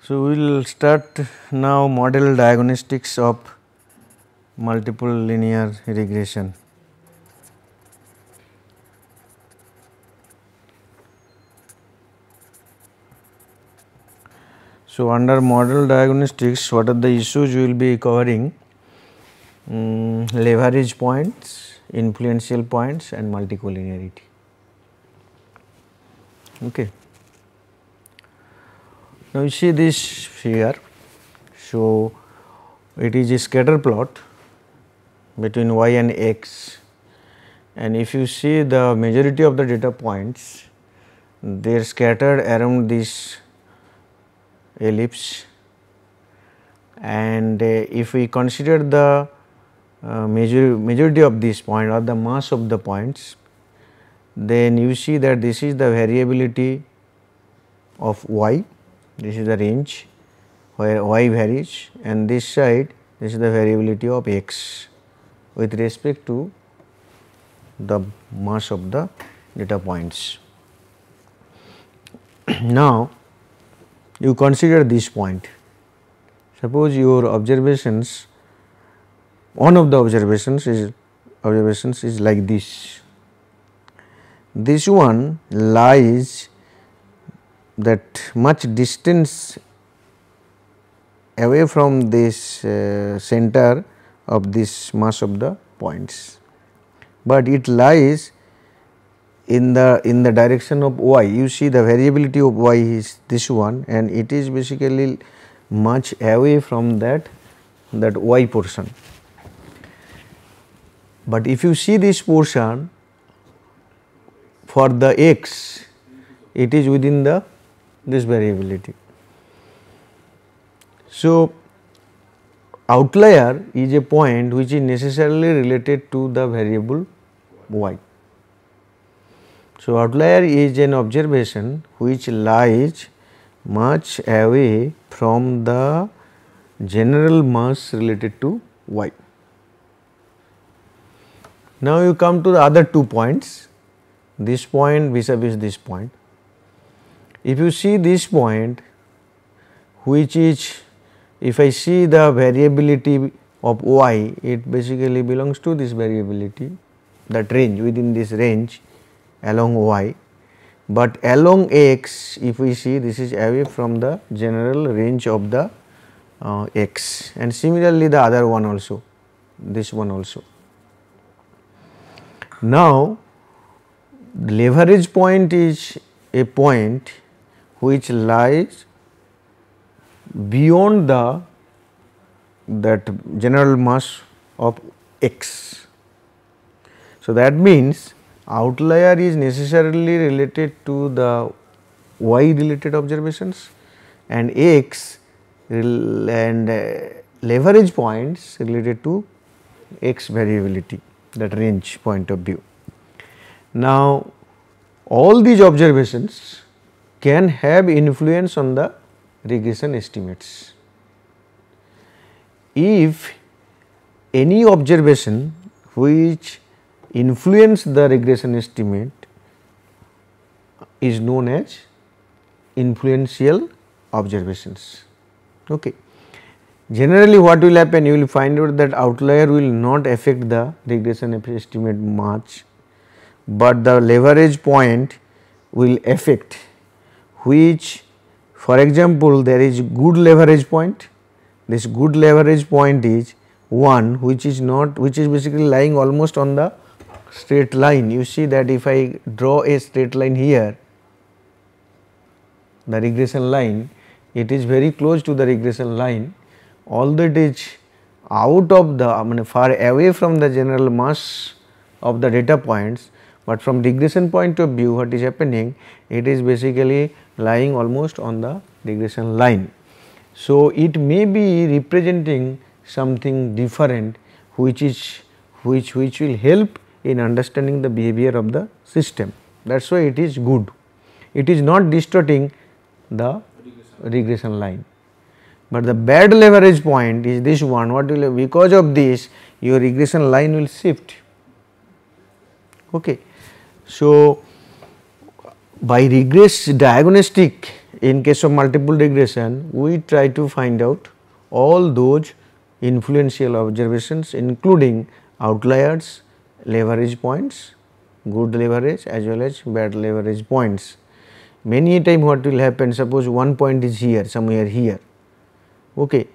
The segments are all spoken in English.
So, we will start now model diagnostics of multiple linear regression. So, under model diagnostics, what are the issues we will be covering? Leverage points, influential points and multicollinearity. Okay. Now, you see this figure. So, it is a scatter plot between y and x, and if you see the majority of the data points, they are scattered around this ellipse, and if we consider the majority of this point or the mass of the points, then you see that this is the variability of y, this is the range where y varies, and this side this is the variability of x with respect to the mass of the data points. Now, you consider this point. Suppose your observations, one of the observations is like this. This one lies that much distance away from this center of this mass of the points, but it lies in the direction of y. You see the variability of y is this one, and it is basically much away from that y portion. But if you see this portion for the x, it is within this variability. So, outlier is a point which is necessarily related to the variable y. So, outlier is an observation which lies much away from the general mass related to y. Now, you come to the other 2 points, this point vis-a-vis this point. If you see this point, which is, if I see the variability of y, it basically belongs to this variability, that range, within this range along y, but along x, if we see, this is away from the general range of the x, and similarly the other one also, this one also. Now, leverage point is a point which lies beyond that general mass of x. So, that means outlier is necessarily related to the y related observations, and x and leverage points related to x variability, that range point of view. Now, all these observations can have influence on the regression estimates. If any observation which influence the regression estimate is known as influential observations. Okay. Generally, what will happen? You will find out that outlier will not affect the regression estimate much, but the leverage point will affect, which, for example, there is good leverage point. This good leverage point is one which is basically lying almost on the straight line. You see that if I draw a straight line here, the regression line, it is very close to the regression line, although it is out of the, far away from the general mass of the data points, but from regression point of view, what is happening? It is basically lying almost on the regression line. So, it may be representing something different which will help in understanding the behavior of the system. That is why it is good. It is not distorting the regression line, but the bad leverage point is this one. What will, because of this, your regression line will shift. Okay. So, by diagnostic in case of multiple regression, we try to find out all those influential observations including outliers, leverage points, good leverage as well as bad leverage points. Many a time what will happen, suppose one point is here, somewhere here, okay.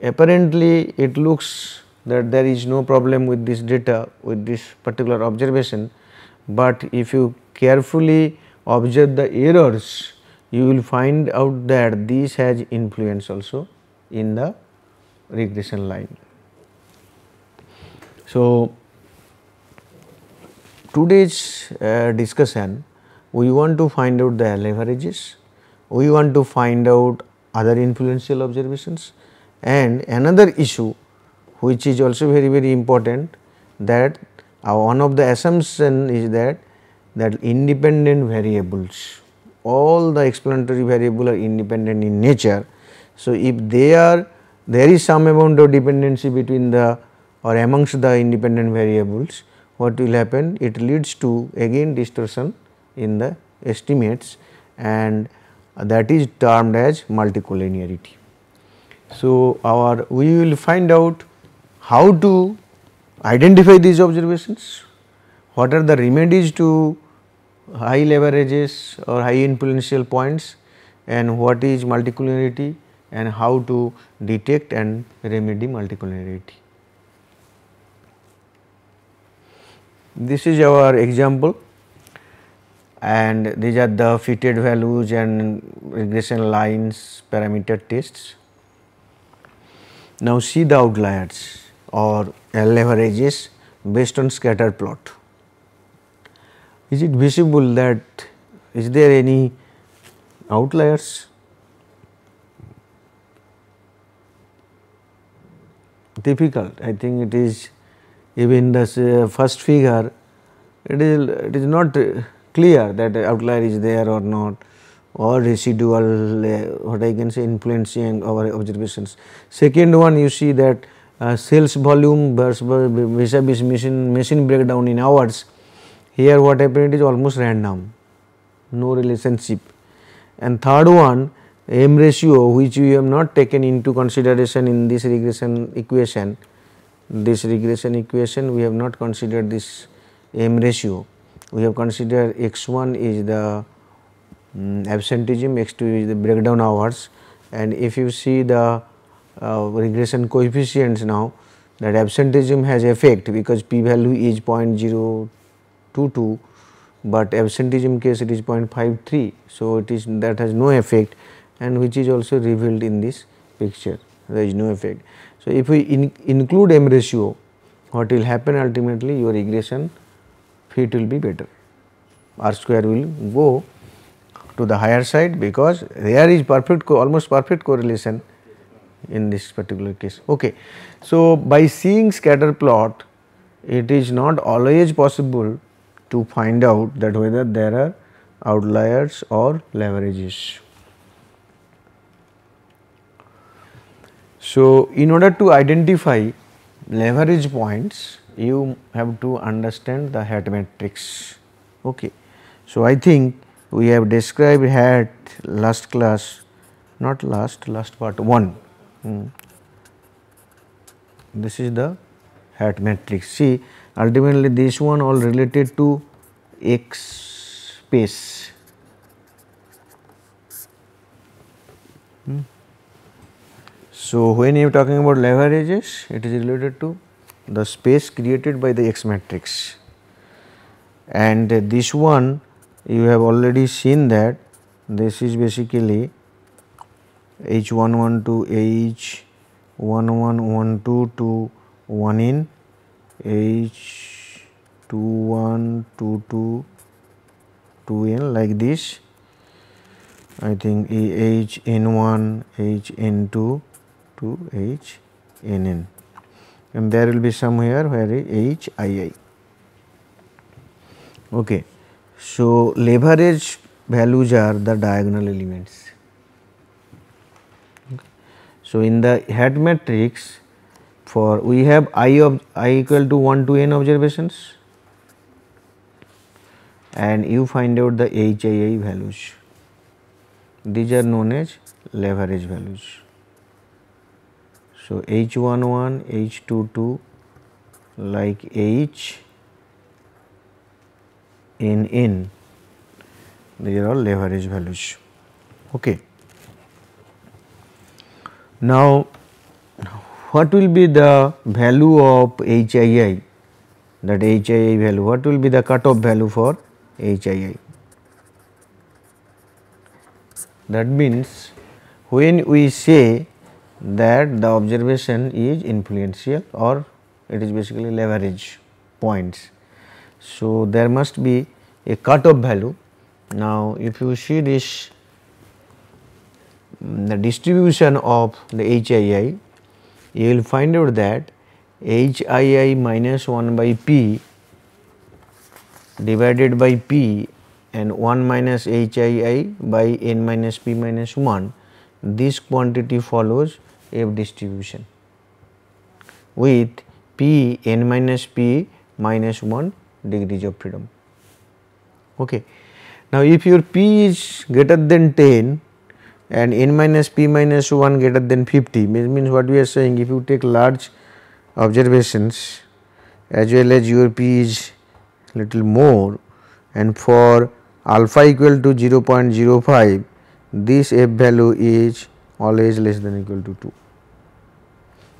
Apparently it looks that there is no problem with this data, with this particular observation, but if you carefully observe the errors, you will find out that this has influence also in the regression line. So, today's discussion, we want to find out the leverages, we want to find out other influential observations, and another issue which is also very important, that one of the assumption is that independent variables, all the explanatory variables are independent in nature. So, if there is some amount of dependency between the or amongst the independent variables, what will happen? It leads to again distortion in the estimates, and that is termed as multicollinearity. So, we will find out how to identify these observations, what are the remedies to high leverages or high influential points, and what is multicollinearity, and how to detect and remedy multicollinearity. This is our example, and these are the fitted values and regression lines parameter tests. Now, see the outliers or leverages based on scatter plot. Is it visible that is there any outliers? Difficult. I think it is, even the first figure, it is not clear that outlier is there or not, or residual what I can say influencing our observations. Second one, you see that sales volume vis-a-vis machine breakdown in hours. Here what happened, it is almost random, no relationship. And third one, M ratio, which we have not taken into consideration in this regression equation. This regression equation we have not considered this M ratio. We have considered x1 is the absenteeism, x2 is the breakdown hours, and if you see the regression coefficients now, that absenteeism has effect because p value is 0.022, but absenteeism case it is 0.53. So, it is that has no effect, and which is also revealed in this picture, there is no effect. So, if we include M ratio, what will happen ultimately, your regression fit will be better, R square will go to the higher side because there is almost perfect correlation in this particular case. Okay. So, by seeing scatter plot, it is not always possible to find out that whether there are outliers or leverages. So, in order to identify leverage points, you have to understand the hat matrix. Okay. So, I think we have described hat last class, not last part 1. This is the hat matrix. See, ultimately this one all related to X space. So, when you are talking about leverages, it is related to the space created by the X matrix, and this one you have already seen that this is basically H11 to H1112 to 1n, H2122 to 2n like this. I think HN1, HN2 to HNN, and there will be somewhere where HII. Okay. So, leverage values are the diagonal elements. Okay. So, in the hat matrix, for we have I equal to 1 to n observations, and you find out the HII values. these are known as leverage values. So, H11, H22 like H in these are all leverage values. Okay. Now, what will be the value of HII, that HII value, what will be the cutoff value for HII? That means, when we say that the observation is influential or it is basically leverage points. So, there must be a cutoff value. Now, if you see this the distribution of the HII, you will find out that HII minus 1 by P divided by P and 1 minus HII by n minus P minus 1, this quantity follows F distribution with P n minus P minus 1 degrees of freedom. Okay. Now, if your P is greater than 10 and n minus P minus 1 greater than 50, means what we are saying, if you take large observations as well as your P is little more, and for alpha equal to 0.05, this F value is always less than or equal to 2.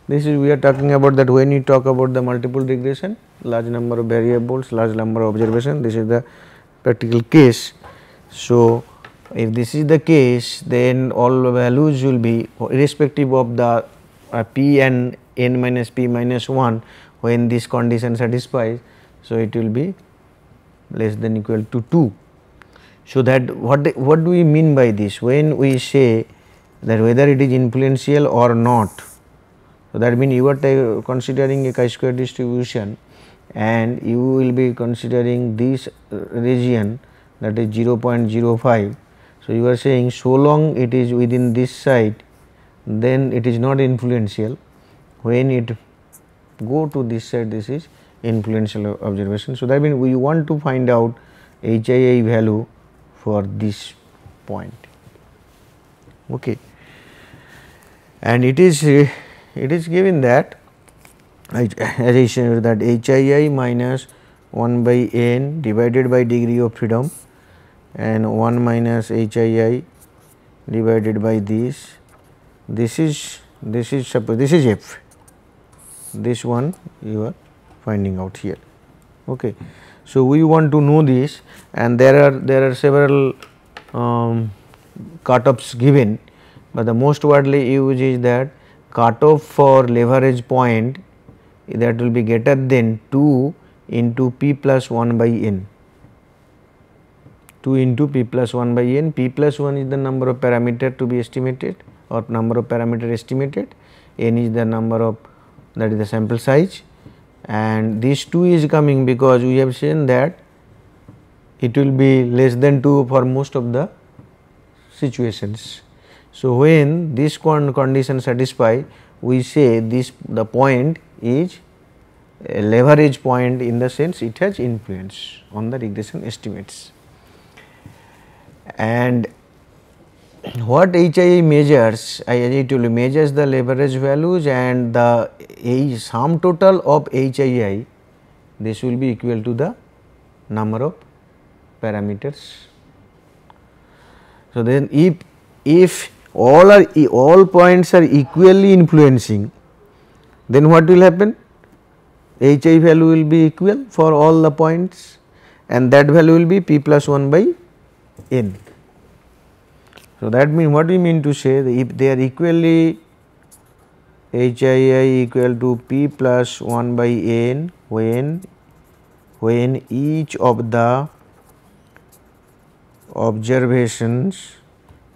This is we are talking about that when you talk about the multiple regression, large number of variables, large number of observation, this is the practical case. So, if this is the case, then all values will be irrespective of the P and n minus P minus 1, when this condition satisfies. So, it will be less than or equal to 2. So, that what do we mean by this? When we say that whether it is influential or not, so that means you are considering a chi-square distribution and you will be considering this region, that is 0.05. So, you are saying so long it is within this side, then it is not influential. When it go to this side, this is influential observation. So, that means we want to find out HII value for this point. Okay. And it is given that, as I said, that HII minus 1 by n divided by degree of freedom and 1 minus HII divided by this is suppose this is F, this one you are finding out here. Okay. So, we want to know this, and there are several cutoffs given, but the most widely used is that cutoff for leverage point, that will be greater than 2 into P plus 1 by n, 2 into P plus 1 by n. P plus 1 is the number of parameter to be estimated or number of parameter estimated, n is the number of, that is the sample size, and this 2 is coming because we have seen that it will be less than 2 for most of the situations. So, when this condition satisfy, we say this the point is a leverage point, in the sense it has influence on the regression estimates. And what HII measures, I told you, measures the leverage values, and the sum total of HII, this will be equal to the number of parameters. So, then if all points are equally influencing, then what will happen? HI value will be equal for all the points, and that value will be P plus 1 by n. So, that means what we mean to say, that if they are equally HII equal to P plus 1 by n, when each of the observations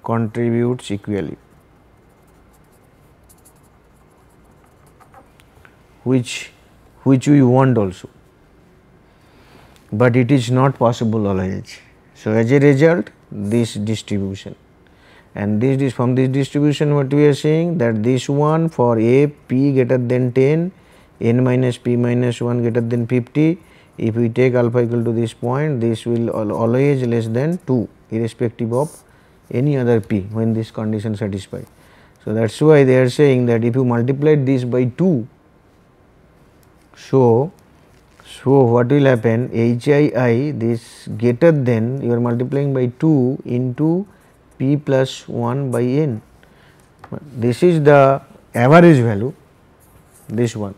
contributes equally, which we want also, but it is not possible always. So, as a result, this distribution, and this from this distribution what we are saying, that this one for a p greater than 10, n minus p minus 1 greater than 50, if we take alpha equal to this point, this will always less than 2 irrespective of any other p when this condition satisfied. So, that is why they are saying that if you multiply this by 2, so what will happen, HII this greater than, you are multiplying by 2 into p plus 1 by n. This is the average value, this one.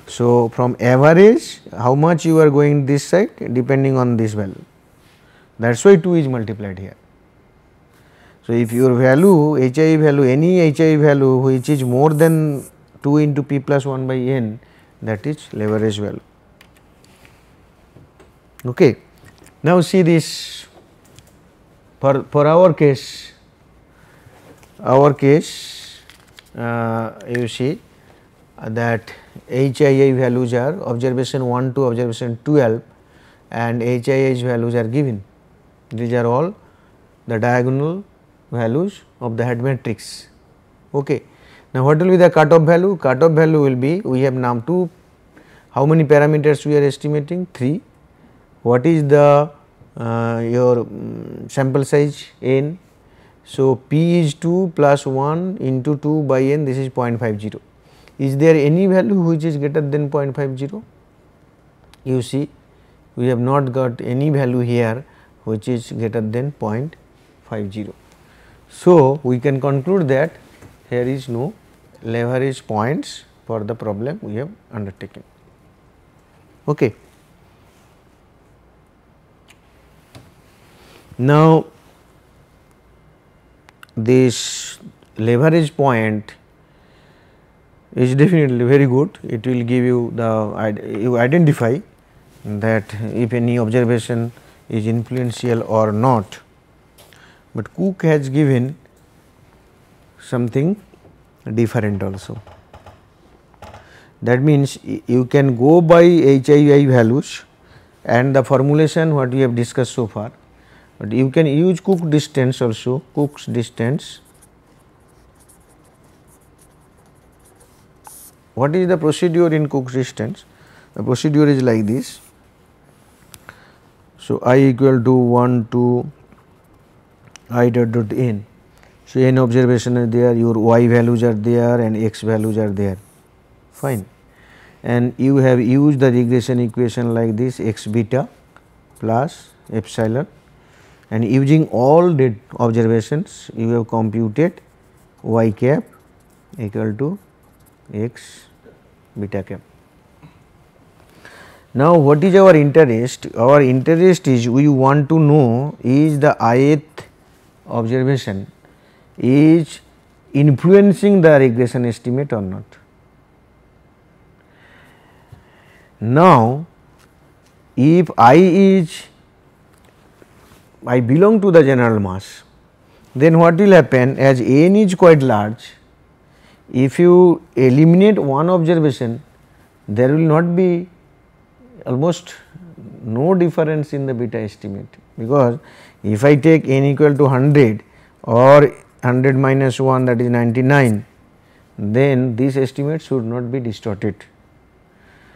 So, from average how much you are going this side depending on this value, that is why 2 is multiplied here. So, if your value HI value, any HI value which is more than 2 into p plus 1 by n, that is leverage value. Okay. Now, see this for our case, you see that HII values are observation 1 to observation 12 and HII values are given. These are all the diagonal values of the head matrix. Okay. Now, what will be the cutoff value? Cutoff value will be, we have now two, how many parameters we are estimating? 3. What is the your sample size n? So, p is 2 plus 1 into 2 by n, this is 0.50. Is there any value which is greater than 0.50? You see, we have not got any value here which is greater than 0.50. So, we can conclude that here is no leverage points for the problem we have undertaken. Okay. Now, this leverage point is definitely very good. It will give you the, you identify that if any observation is influential or not. But Cook has given something different also. That means, you can go by HII values and the formulation what we have discussed so far, but you can use Cook distance also, Cook's distance. What is the procedure in Cook's distance? The procedure is like this. So, I equal to 1 to I dot dot n. So, n observation are there, your y values are there and x values are there, fine. And you have used the regression equation like this, x beta plus epsilon, and using all the observations you have computed y cap equal to x beta cap. Now, what is our interest? Our interest is, we want to know is the ith observation is influencing the regression estimate or not. Now, if I belong to the general mass, then what will happen, as n is quite large, if you eliminate one observation, there will not be almost no difference in the beta estimate, because if I take n equal to 100 or 100 minus 1, that is 99, then this estimate should not be distorted.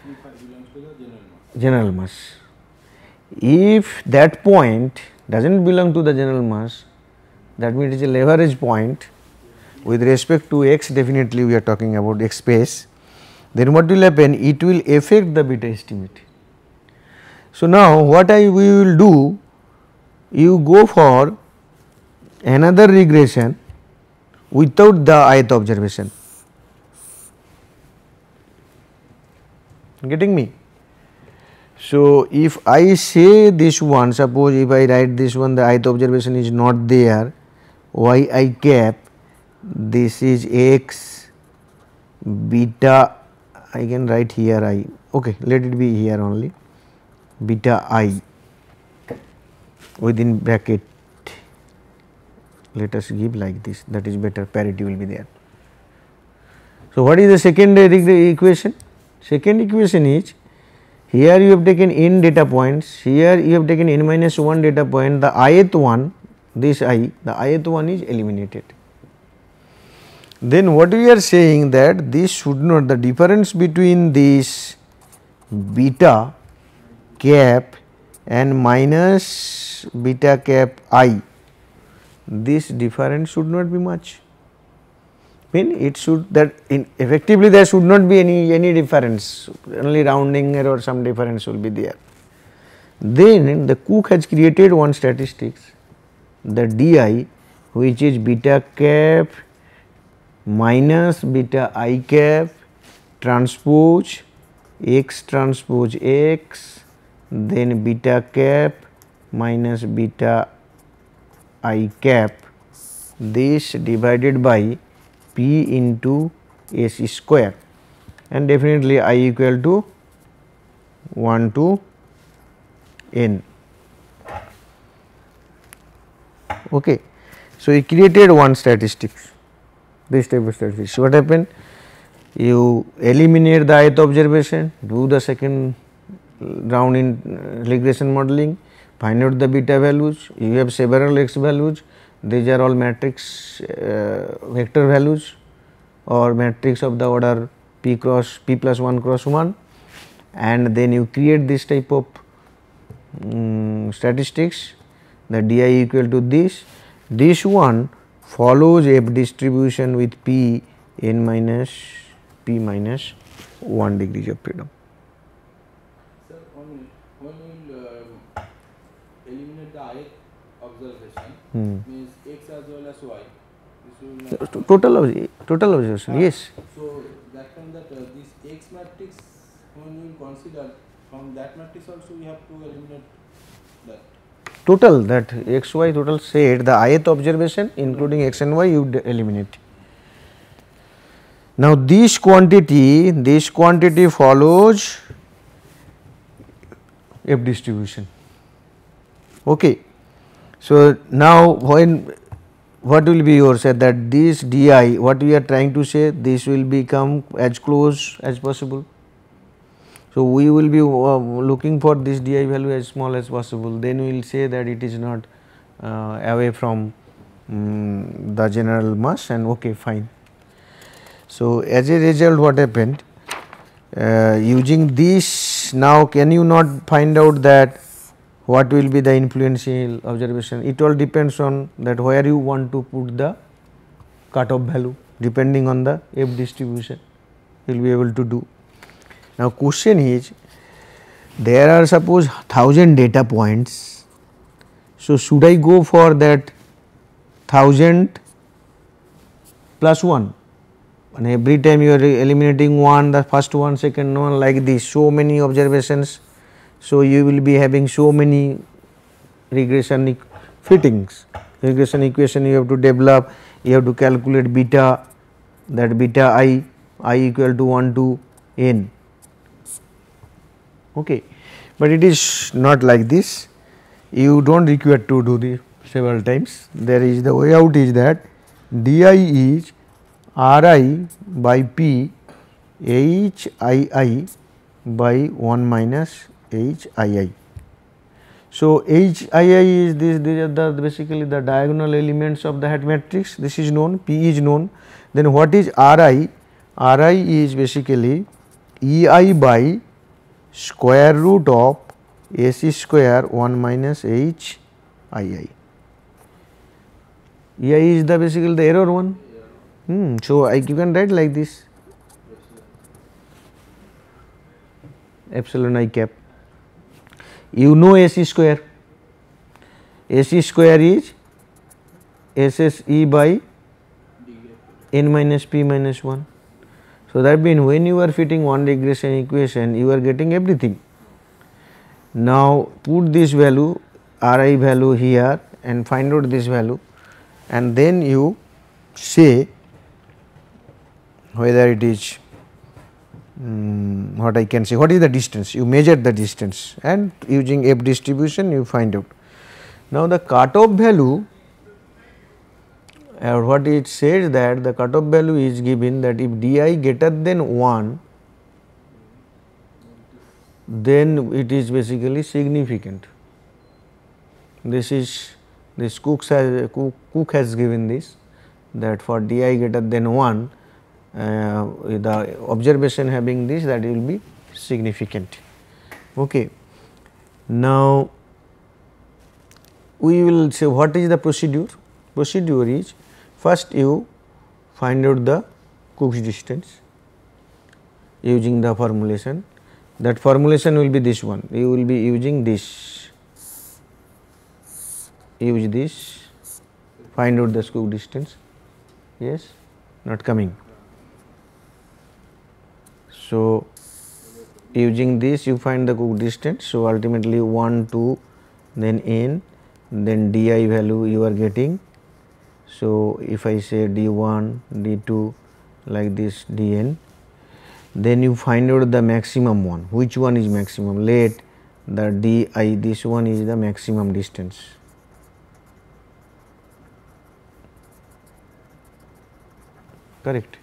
If I belongs to the General mass. If that point does not belong to the general mass, that means it is a leverage point with respect to x, definitely we are talking about x space, then what will happen? It will affect the beta estimate. So, now what we will do, you go for another regression without the ith observation. Getting me? So, if I say this one, suppose if I write this one, the ith observation is not there, y I cap, this is x beta, I can write here I, okay, let it be here only, beta I within bracket, let us give like this, that is better, parity will be there. So, what is the second equation? Second equation is, here you have taken n data points, here you have taken n minus 1 data point, the ith one, this I, the ith one is eliminated. Then what we are saying, that this should not, the difference between this beta cap and minus beta cap I, this difference should not be much. Mean it should that effectively there should not be any difference, only rounding error, some difference will be there. Then the Cook has created one statistics, the di, which is beta cap minus beta I cap transpose x transpose x, then beta cap minus beta I cap, this divided by p into s square, and definitely I equal to 1 to n. Okay. So, he created one statistics, this type of statistics. What happened? You eliminate the ith observation, do the second round in regression modeling, find out the beta values, you have several x values, these are all matrix vector values or matrix of the order p plus 1 cross 1, and then you create this type of statistics, the di equal to this one follows f distribution with p n minus p minus 1 degrees of freedom. Sir, when we eliminate the ith observation, means x as well as y, this will not Total observation, yes. So that means that this x matrix, when we consider from that matrix also we have to eliminate that. Total, that x y total set the ith observation including x and y you eliminate. Now this quantity follows f distribution. Okay. So now when what will be your say that this di, what we are trying to say, this will become as close as possible. So we will be looking for this di value as small as possible, then we will say that it is not away from the general mass, and okay, fine. So as a result what happened, using this, now can you not find out that what will be the influential observation? It all depends on that where you want to put the cutoff value, depending on the f distribution you will be able to do. Now question is, there are suppose 1000 data points, so should I go for that 1000 plus 1, and every time you are eliminating one, the first one, second one, like this, so many observations, so you will be having so many regression fittings, regression equation you have to develop, you have to calculate beta, that beta I equal to 1 to n. Okay. But it is not like this, you do not require to do this several times. There is the way out is that di is Ri by P HII by 1 minus HII. So HII is this, these are the basically the diagonal elements of the hat matrix, this is known, P is known. Then what is Ri? Ri is basically EI by square root of S square 1 minus HII. EI is the basically the error one. So you can write like this, epsilon I cap. You know S square. S square is SSE by n minus p minus 1. So that means when you are fitting one regression equation, you are getting everything. Now put this value, Ri value here, and find out this value, and then you say whether it is what I can say, what is the distance, you measure the distance, and using f distribution you find out. Now the cutoff value, what it says that the cutoff value is given that if di greater than 1, then it is basically significant. This is this Cook has given this, that for di greater than 1, the observation having this, that will be significant. Okay. Now we will say what is the procedure. procedure is, first you find out the Cook's distance using the formulation. That formulation will be this one, you will be using this, use this, find out the Cook's distance. Yes, not coming. So, using this you find the Cook's distance. So, ultimately 1, 2, then n, then di value you are getting. So, if I say d1, d2 like this dn, then you find out the maximum one. Which one is maximum? Let the di, this one is the maximum distance. Correct.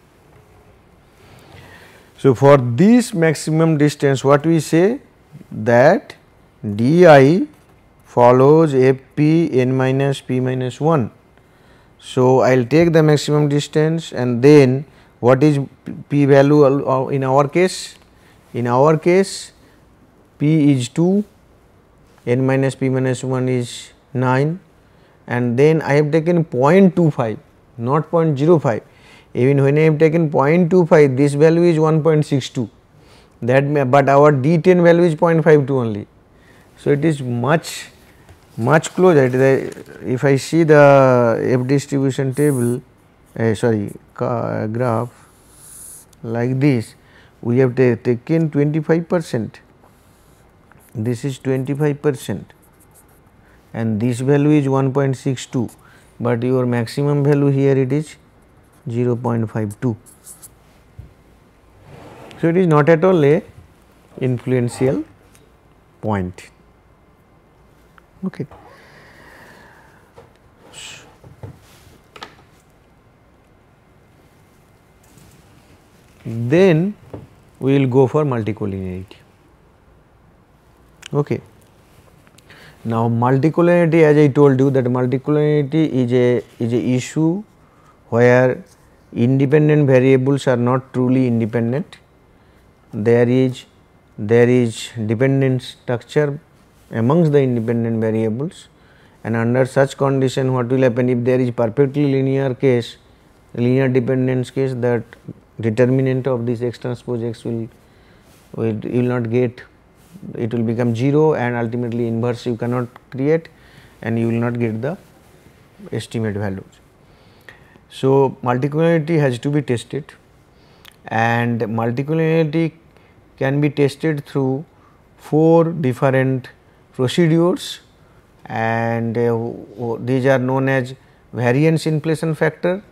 So, for this maximum distance, what we say that di follows fp n minus p minus 1. So, I will take the maximum distance and then what is p value in our case? In our case, p is 2, n minus p minus 1 is 9, and then I have taken 0.25, not 0.05. Even when I have taken 0.25, this value is 1.62, that but our d10 value is 0.52 only. So, it is much closer. If I see the F distribution table, graph like this, we have taken 25%, this is 25% and this value is 1.62, but your maximum value here it is 0.52. So, it is not at all a influential point. Okay. Then we will go for multicollinearity. Okay. Now, multicollinearity, as I told you, that multicollinearity is a issue where independent variables are not truly independent. There is dependent structure amongst the independent variables, and under such condition what will happen if there is perfectly linear case, linear dependence case, that determinant of this x transpose x will not get, it will become 0 and ultimately inverse you cannot create and you will not get the estimate values. So, multicollinearity has to be tested, and multicollinearity can be tested through 4 different procedures, and these are known as variance inflation factor,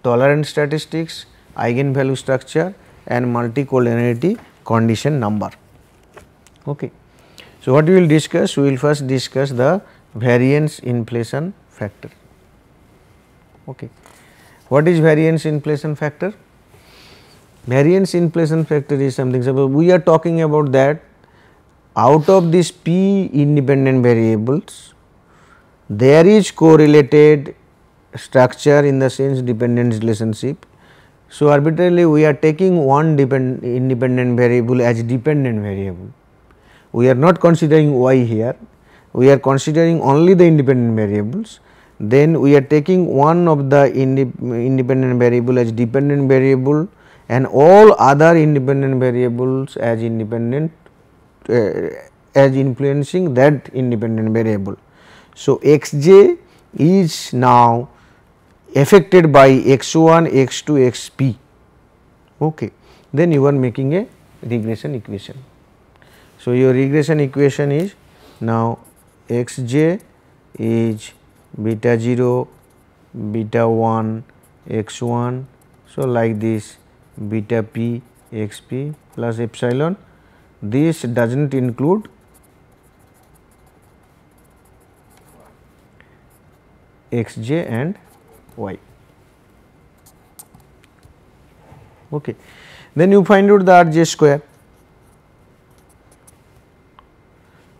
tolerance statistics, eigenvalue structure and multicollinearity condition number. Okay. So, what we will discuss? We will first discuss the variance inflation factor. Okay. What is variance inflation factor? Variance inflation factor is something, suppose we are talking about that out of these p independent variables, there is correlated structure in the sense dependence relationship. So, arbitrarily we are taking one independent variable as dependent variable. We are not considering y here, we are considering only the independent variables. Then we are taking one of the independent variable as dependent variable and all other independent variables as independent as influencing that independent variable. So, xj is now affected by x1, x2, xp. Okay. Then you are making a regression equation. So, your regression equation is now xj is beta 0, beta 1, x1. So, like this beta p xp plus epsilon. This does not include xj and y. Okay. Then you find out the rj square.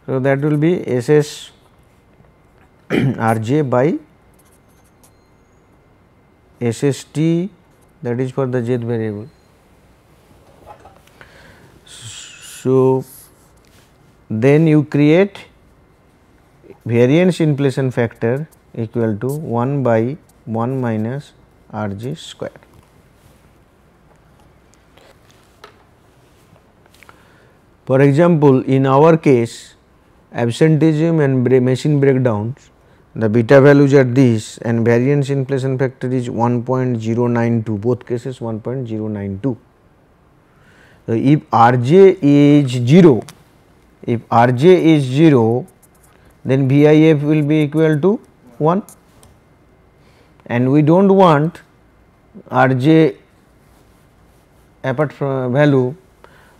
So, that will be SS rj by SST, that is for the jth variable. So, then you create variance inflation factor equal to 1 by 1 minus Rj square. For example, in our case absenteeism and machine breakdowns, the beta values are this and variance inflation factor is 1.092, both cases 1.092. So, if Rj is 0, if Rj is 0, then VIF will be equal to 1, and we do not want Rj apart from value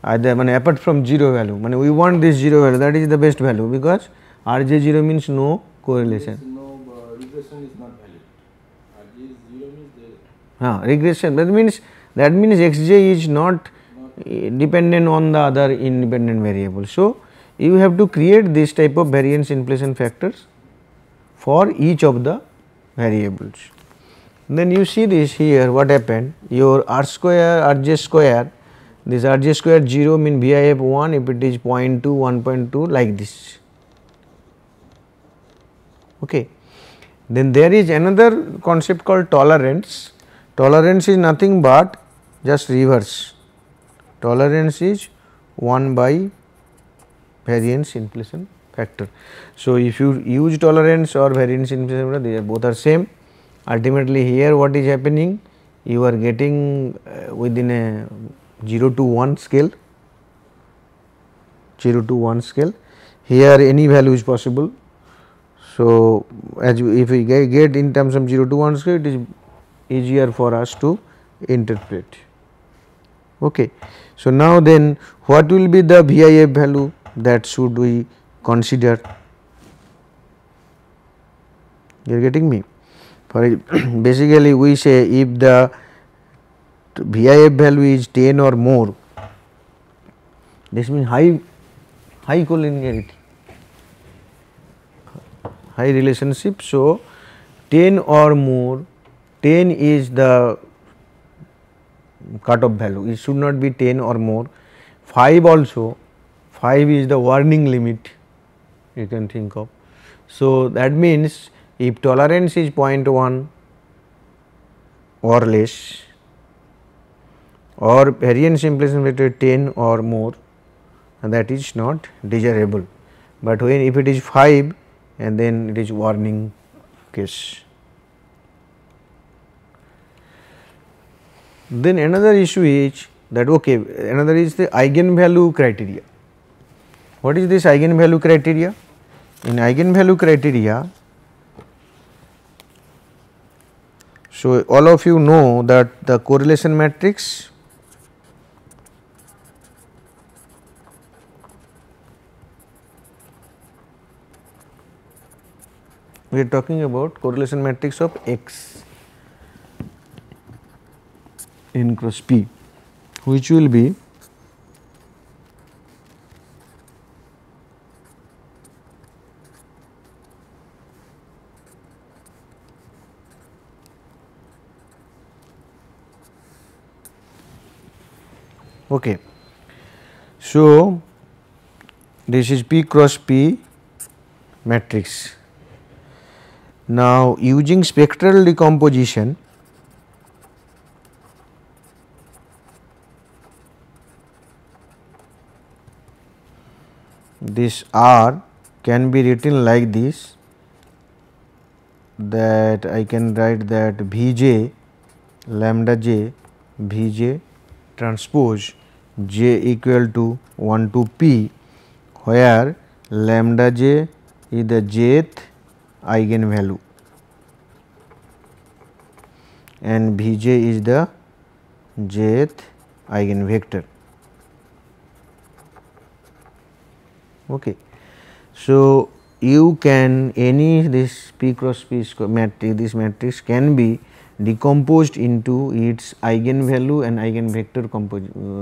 apart from 0 value, we want this 0 value, that is the best value, because Rj 0 means no correlation. No regression is not valid. Rj is 0 means there. Regression, that means Xj is not dependent on the other independent variable. So, you have to create this type of variance inflation factors for each of the variables. Then you see this here, what happened, your R square, Rj square, this Rj square 0 mean VIF 1, if it is 0.2, 1.2, like this. Okay. Then there is another concept called tolerance. Tolerance is nothing but just reverse. Tolerance is 1 by variance inflation factor. So, if you use tolerance or variance inflation factor, they both are same. Ultimately, here what is happening, you are getting within a 0 to 1 scale, 0 to 1 scale. Here any value is possible. So, if we get in terms of 0 to 1 scale, it is easier for us to interpret. Okay. So, now then what will be the VIF value that should we consider? You are getting me? For basically we say if the VIF value is 10 or more, this means high collinearity, high relationship. So, 10 or more, 10 is the cutoff value, it should not be 10 or more. 5 also, 5 is the warning limit, you can think of. So, that means if tolerance is 0.1 or less, or variance inflation factor 10 or more, and that is not desirable. But when if it is 5, and then it is warning case. Then another issue is that another is the eigenvalue criteria. What is this eigenvalue criteria? In eigenvalue criteria, so all of you know that the correlation matrix we are talking about correlation matrix of X n cross P, which will be okay. So, this is P cross P matrix. Now, using spectral decomposition, this R can be written like this, that I can write that Vj lambda j Vj transpose j equal to 1 to P, where lambda j is the jth eigenvalue and Vj is the jth eigenvector. Okay. So, you can this P cross P matrix, this matrix can be decomposed into its eigenvalue and eigenvector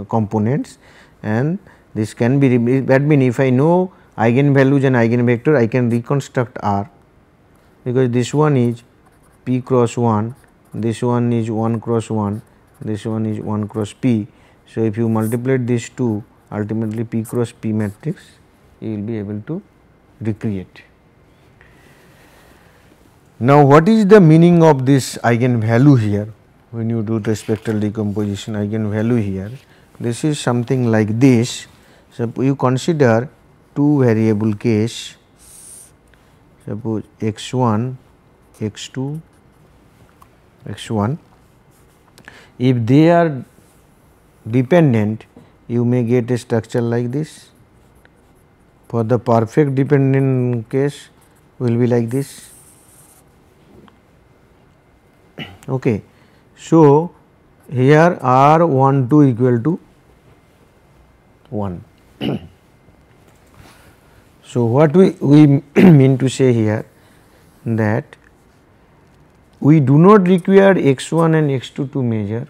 components, and this can be, that means if I know eigenvalues and eigenvector, I can reconstruct R, because this one is P cross 1, this one is 1 cross 1, this one is 1 cross P. So, if you multiply these two, ultimately P cross P matrix you will be able to recreate. Now, what is the meaning of this eigenvalue here? When you do the spectral decomposition eigenvalue here, this is something like this. So, you consider two variable case, suppose x1, x2, x1. If they are dependent, you may get a structure like this. For the perfect dependent case, will be like this. Okay. So, here R 1 2 equal to 1. So, what we mean to say here, that we do not require x1 and x2 to measure.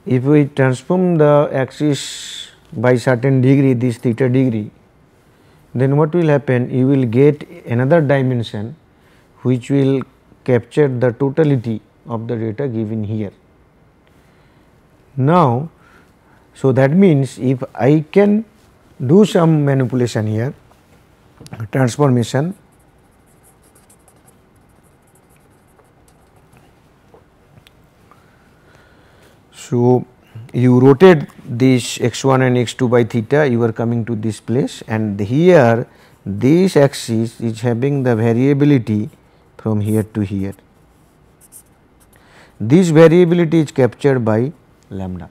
If we transform the axis by certain degree, this theta degree, then what will happen? You will get another dimension which will capture the totality of the data given here. Now, so that means if I can do some manipulation here, transformation, so you rotate this x1 and x2 by theta, you are coming to this place, and here this axis is having the variability from here to here. This variability is captured by lambda,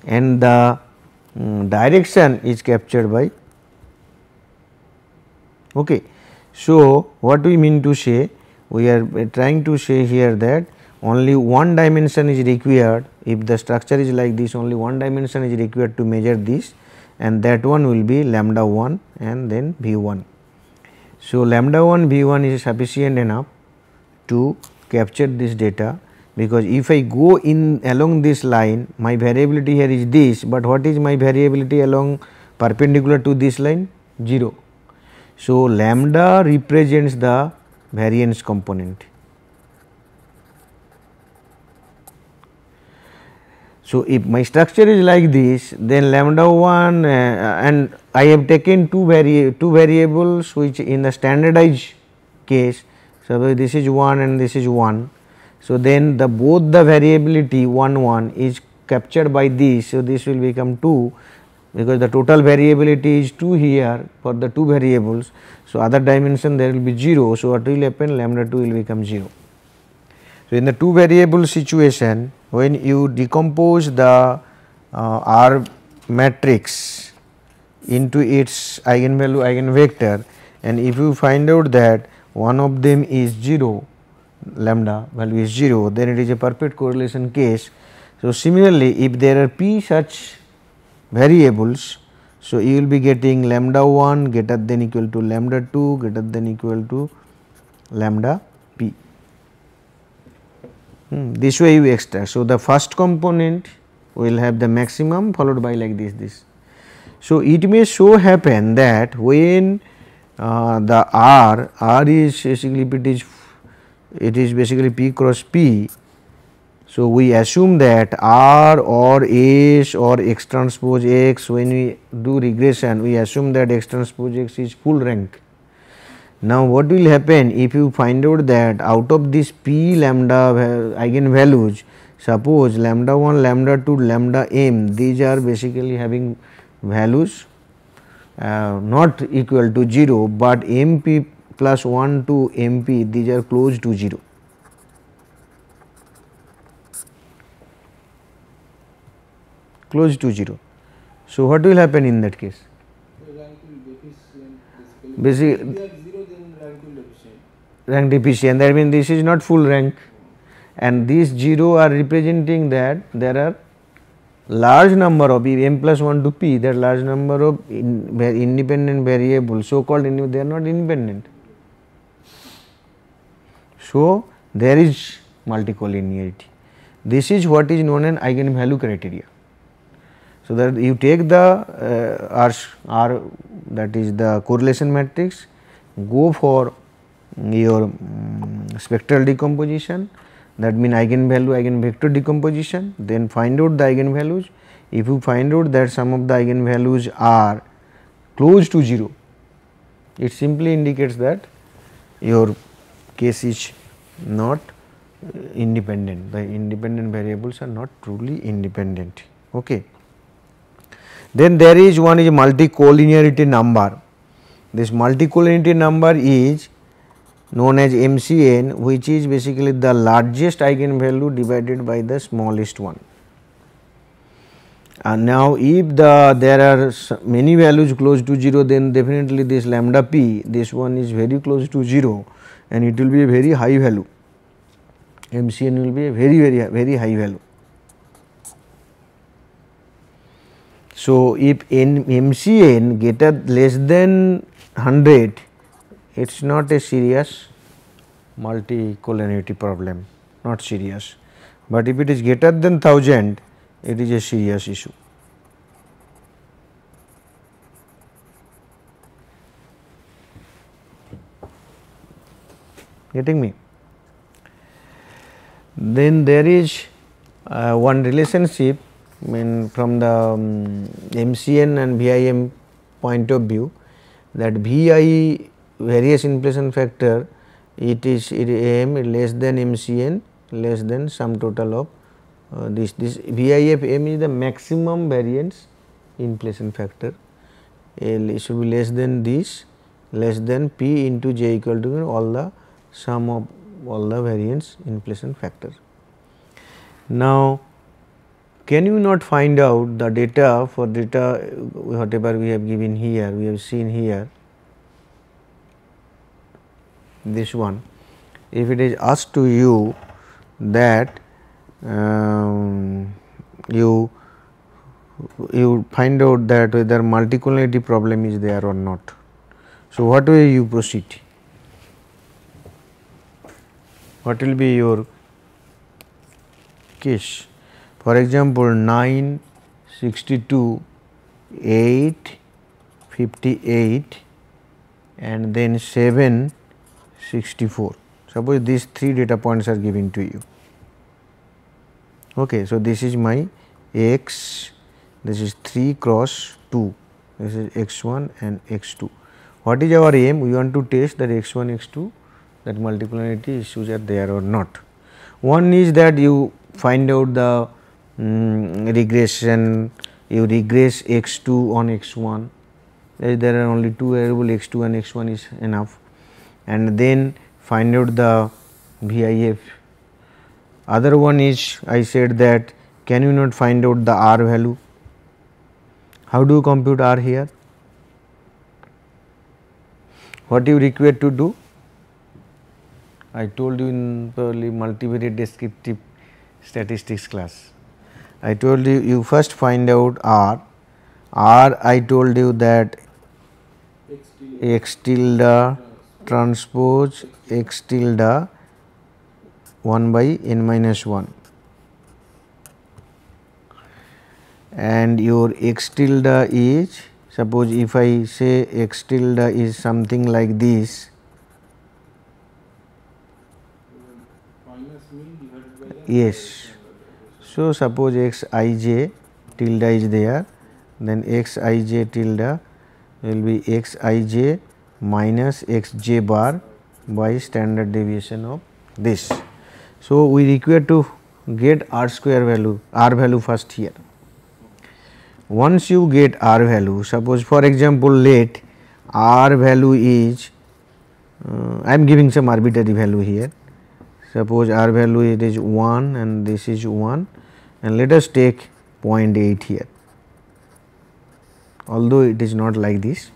and the direction is captured by. Okay. So, what we mean to say? We are trying to say here that only one dimension is required. If the structure is like this, only one dimension is required to measure this, and that one will be lambda 1 and then V1. So, lambda 1 V1 is sufficient enough to capture this data, because if I go in along this line, my variability here is this, but what is my variability along perpendicular to this line? 0. So, lambda represents the variance component. So, if my structure is like this, then lambda 1 and I have taken two variables which in the standardized case, so this is 1 and this is 1. So, then the both the variability 1 1 is captured by this. So, this will become 2, because the total variability is 2 here for the two variables. So, other dimension there will be 0. So, what will happen? Lambda 2 will become 0. So, in the two variable situation, when you decompose the R matrix into its eigenvalue eigenvector, and if you find out that one of them is 0, lambda value is 0, then it is a perfect correlation case. So, similarly, if there are p such variables, so you will be getting lambda 1 greater than equal to lambda 2 greater than equal to lambda p. This way you extract. So, the first component will have the maximum followed by like this. So, it may so happen that when the R is basically, it is basically P cross P. So, we assume that R or S or X transpose X, when we do regression, we assume that X transpose X is full rank. Now, what will happen if you find out that out of this P lambda eigenvalues, suppose lambda 1, lambda 2, lambda m, these are basically having values not equal to 0, but mp plus 1 to mp, these are close to 0. Close to 0. So, what will happen in that case? Rank will deficient Basically, if they are 0, then rank will deficient. Rank deficient, that means this is not full rank, and these 0 are representing that there are large number of m plus 1 to p, there are large number of independent variables, so called they are not independent. So, there is multicollinearity. This is what is known as eigenvalue criteria. So, that you take the R, that is the correlation matrix, go for your spectral decomposition, that means eigenvalue eigenvector decomposition, then find out the eigenvalues. If you find out that some of the eigenvalues are close to 0, it simply indicates that your case is not independent. The independent variables are not truly independent. Okay. Then there is one is multicollinearity number. This multicollinearity number is known as MCN, which is basically the largest eigenvalue divided by the smallest one. And now if there are many values close to 0, then definitely this lambda p, this one is very close to 0 and it will be a very high value. MCN will be a very high value. So if MCN greater less than 100, it is not a serious multicollinearity problem, not serious. But if it is greater than 1000, it is a serious issue. Getting me? Then there is one relationship from the MCN and VIM point of view, that VI various inflation factor, it is AM less than MCN less than sum total of this VIFM is the maximum variance inflation factor. It should be less than this, less than P into J equal to all the sum of all the variance inflation factor. Now, can you not find out the data for data whatever we have given here, we have seen here, this one, if it is asked to you that you find out that whether multicollinearity problem is there or not. So, what way you proceed? What will be your case? For example, 9, 62, 8, 58 and then 7, 64. Suppose these 3 data points are given to you. Okay, so this is my x, this is 3 cross 2, this is x1 and x2. What is our aim? We want to test that x1, x2, that multicollinearity issues are there or not. One is that you find out the regression, you regress x2 on x1, there are only 2 variables x2 and x1 is enough, and then find out the VIF. Other one is, I said that can you not find out the R value? How do you compute R here? What you require to do? I told you in probably multivariate descriptive statistics class. I told you, you first find out R. R, I told you that x tilde transpose x tilde 1 by n minus 1, and your x tilde is, suppose if I say x tilde is something like this, yes. So, suppose x I j tilde is there, then x I j tilde will be x I j minus x j bar by standard deviation of this. So, we require to get R square value, R value first here. Once you get R value, suppose for example, let R value is, I am giving some arbitrary value here. Suppose R value it is 1 and this is 1, and let us take 0.8 here, although it is not like this,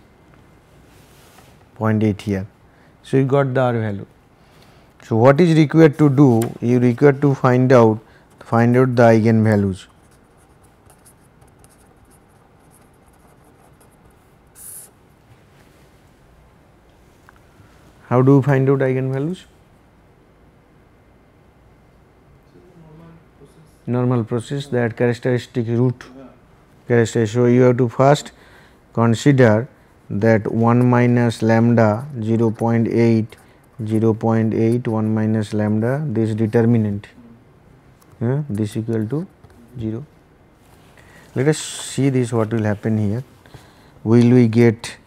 0.8 here. So, you got the R value. So, what is required to do? You require to find out the eigenvalues. How do you find out eigenvalues? Normal process, that characteristic root characteristic. So, you have to first consider that 1 minus lambda 0.8, 0.8, 1 minus lambda, this determinant, this equal to 0. Let us see this, what will happen here. Will we get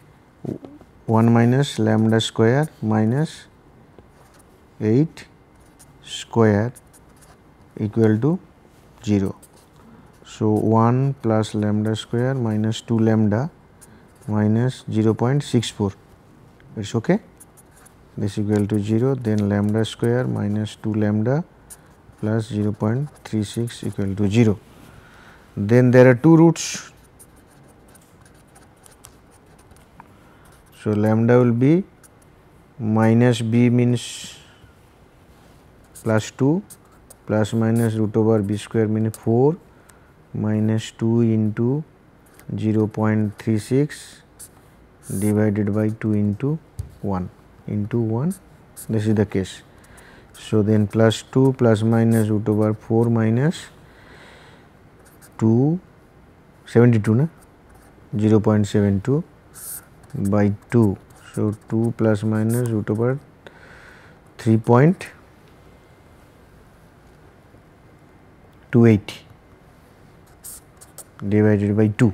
1 minus lambda square minus 8 square equal to 0. So, 1 plus lambda square minus 2 lambda minus 0.64, it is okay. This equal to 0, then lambda square minus 2 lambda plus 0.36 equal to 0. Then there are two roots. So, lambda will be minus b means plus 2 plus minus root over b square means 4 minus 2 into 0.36 divided by 2 into 1 this is the case. So, then plus 2 plus minus root over 4 minus 2 72 na 0.72 by 2. So, 2 plus minus root over 3.28 divided by 2.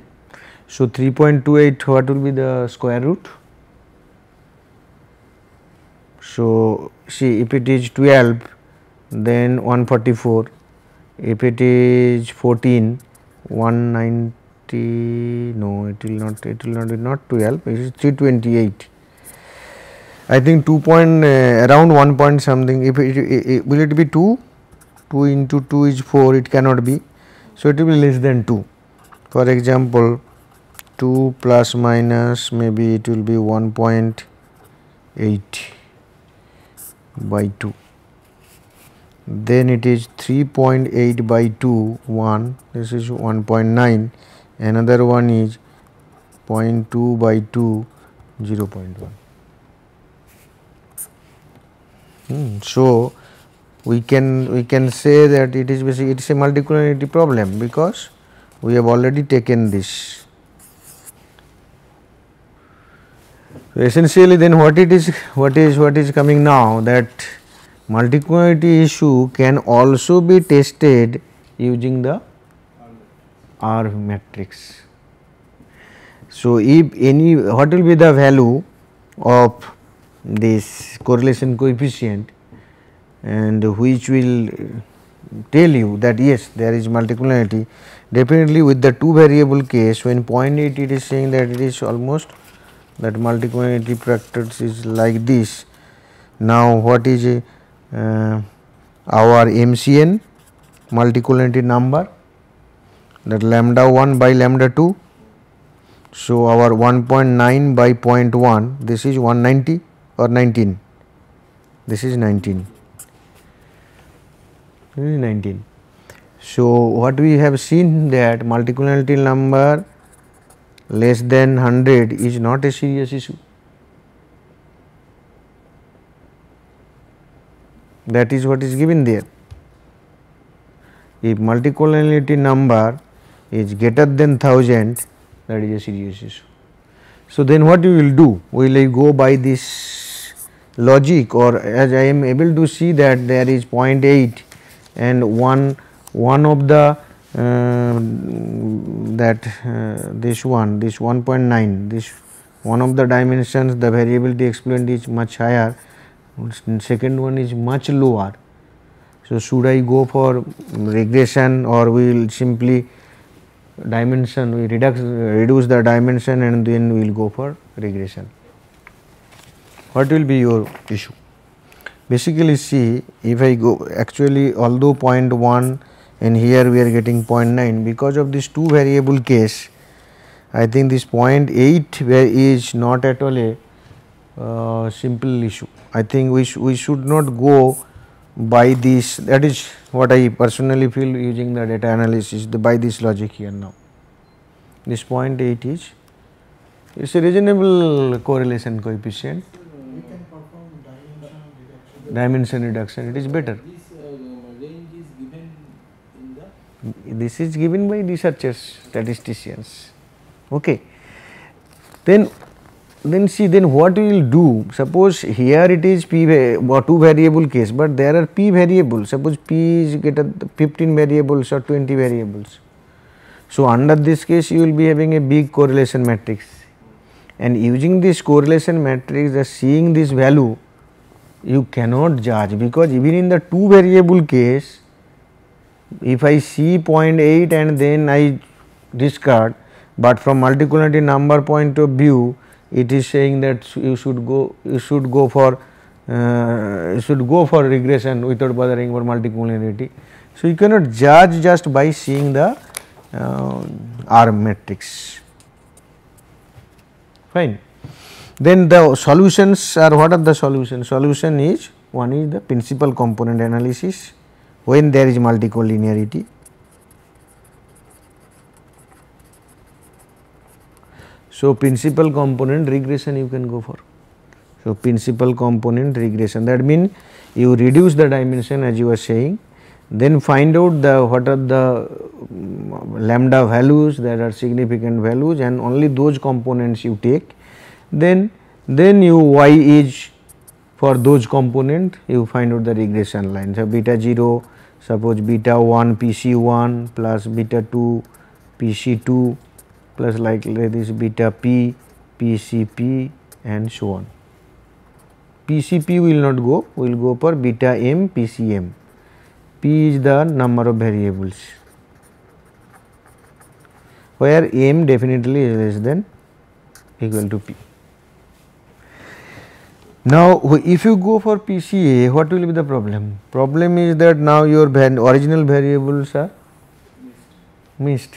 So, 3.28 what will be the square root? So, see if it is 12 then 144, if it is 14 190, no it will not be not 12, it is 328. I think 2 point around 1 point something, if it will it be 2 into 2 is 4, it cannot be. So, it will be less than 2. For example, 2 plus minus maybe it will be 1.8 by 2, then it is 3.8 by 2 1, this is 1.9, another one is 0.2 by 2 0.1. So, we can say that it is basically it is a multicollinearity problem because we have already taken this. So, essentially then what is coming now, that multicollinearity issue can also be tested using the R matrix. So, if any what will be the value of this correlation coefficient and which will tell you that yes there is multicollinearity. Definitely with the two variable case, when 0.8 it is saying that it is almost that multicollinearity factors is like this. Now, what is our MCN multicollinearity number, that lambda 1 by lambda 2. So, our 1.9 by 0.1, this is 190 or 19, this is 19, this is 19. So, what we have seen that multicollinearity number less than 100 is not a serious issue. That is what is given there. If multicollinearity number is greater than 1000, that is a serious issue. So, then what we will do? We will go by this logic, or as I am able to see that there is 0.8 and one of the this 1.9, this one of the dimensions the variability explained is much higher, second one is much lower. So, should I go for regression or we will simply dimension, we reduce the dimension and then we will go for regression? What will be your issue? Basically, see, if I go actually although 0.1 and here we are getting 0.9, because of this two variable case, I think this 0.8 is not at all a simple issue. I think we should not go by this, that is what I personally feel using the data analysis by this logic here now. This 0.8 is, it's a reasonable correlation coefficient. We can perform Dimension reduction, it is better. This range is given in the. This is given by researchers, statisticians. Okay. Then see, then what we will do? Suppose here it is p or two variable case, but there are p variables. Suppose p is greater 15 variables or 20 variables. So, under this case you will be having a big correlation matrix, and using this correlation matrix, just seeing this value You cannot judge, because even in the two variable case, if I see 0.8 and then I discard, but from multicollinearity number point of view, it is saying that you should go for regression without bothering for multicollinearity. So, you cannot judge just by seeing the R matrix. Fine. Then the solutions are, what are the solutions? Solution is, one is the principal component analysis when there is multicollinearity. So, principal component regression you can go for. So, principal component regression, that means you reduce the dimension as you were saying, then find out the what are the lambda values that are significant values, and only those components you take. Then you y is for those component, you find out the regression line. So, beta 0, suppose beta 1 PC1 plus beta 2 PC2 plus like this beta p PCP and so on. PCP will not go, we will go for beta m PCM. P is the number of variables, where m definitely is less than equal to p. Now, if you go for PCA, what will be the problem? Problem is that now your original variables are missed.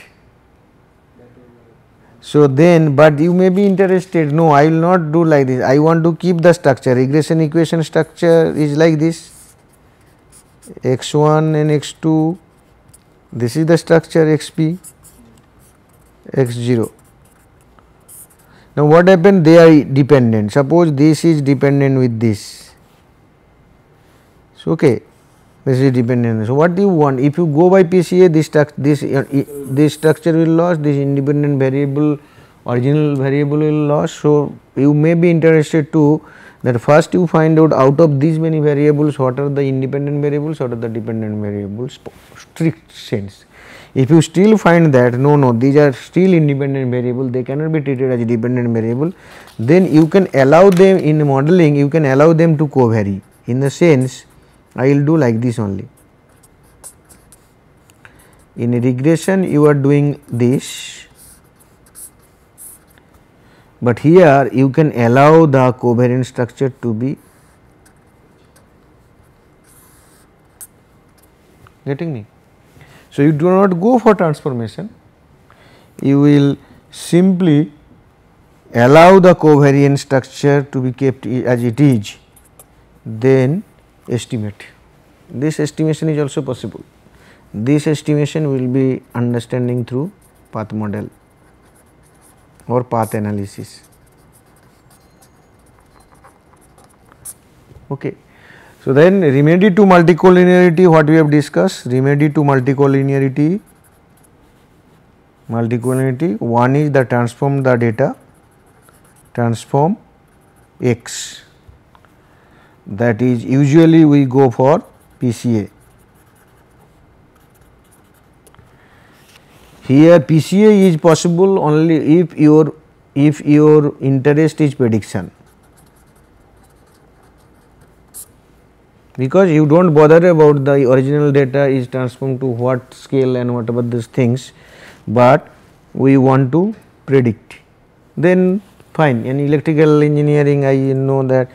So, then, but you may be interested, no, I will not do like this, I want to keep the structure. Regression equation structure is like this, x1 and x2, this is the structure xp, x0. Now, what happened? They are dependent. Suppose this is dependent with this. So, okay, this is dependent. So, what do you want? If you go by PCA, this structure will lose, this independent variable, original variable will lose. So, you may be interested to that first you find out of these many variables, what are the independent variables, what are the dependent variables, strict sense. If you still find that no, these are still independent variable, they cannot be treated as a dependent variable, then you can allow them in modeling, you can allow them to covary. In the sense, I will do like this only. In a regression, you are doing this, but here you can allow the covariant structure to be, getting me? So, you do not go for transformation, you will simply allow the covariant structure to be kept as it is, then estimate. This estimation is also possible. This estimation will be understanding through path model or path analysis. Okay. So, then remedy to multicollinearity, what we have discussed? Remedy to multicollinearity, one is the transform the data, transform x, that is usually we go for PCA. Here PCA is possible only if your interest is prediction, because you do not bother about the original data is transformed to what scale and whatever these things, but we want to predict, then fine. In electrical engineering, I know that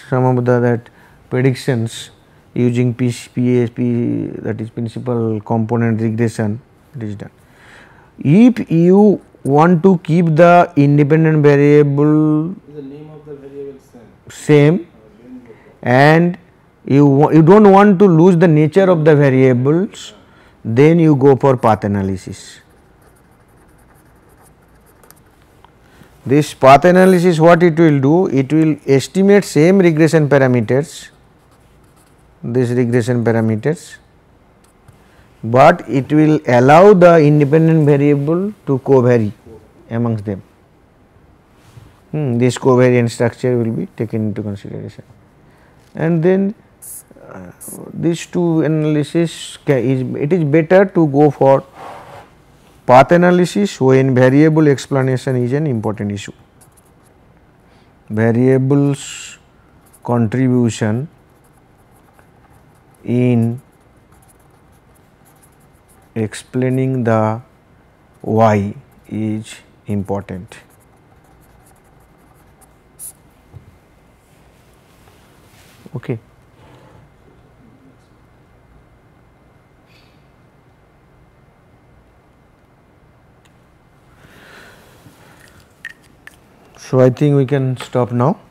some of that predictions using PSP, that is principal component regression, it is done. If you want to keep the independent variable The name of the variable same and you do not want to lose the nature of the variables, then you go for path analysis. This path analysis, what it will do? It will estimate same regression parameters, these regression parameters, but it will allow the independent variable to covary amongst them. This covariant structure will be taken into consideration, and then these two analysis it is better to go for path analysis when variable explanation is an important issue. Variables contribution in explaining the why is important. Okay. So I think we can stop now.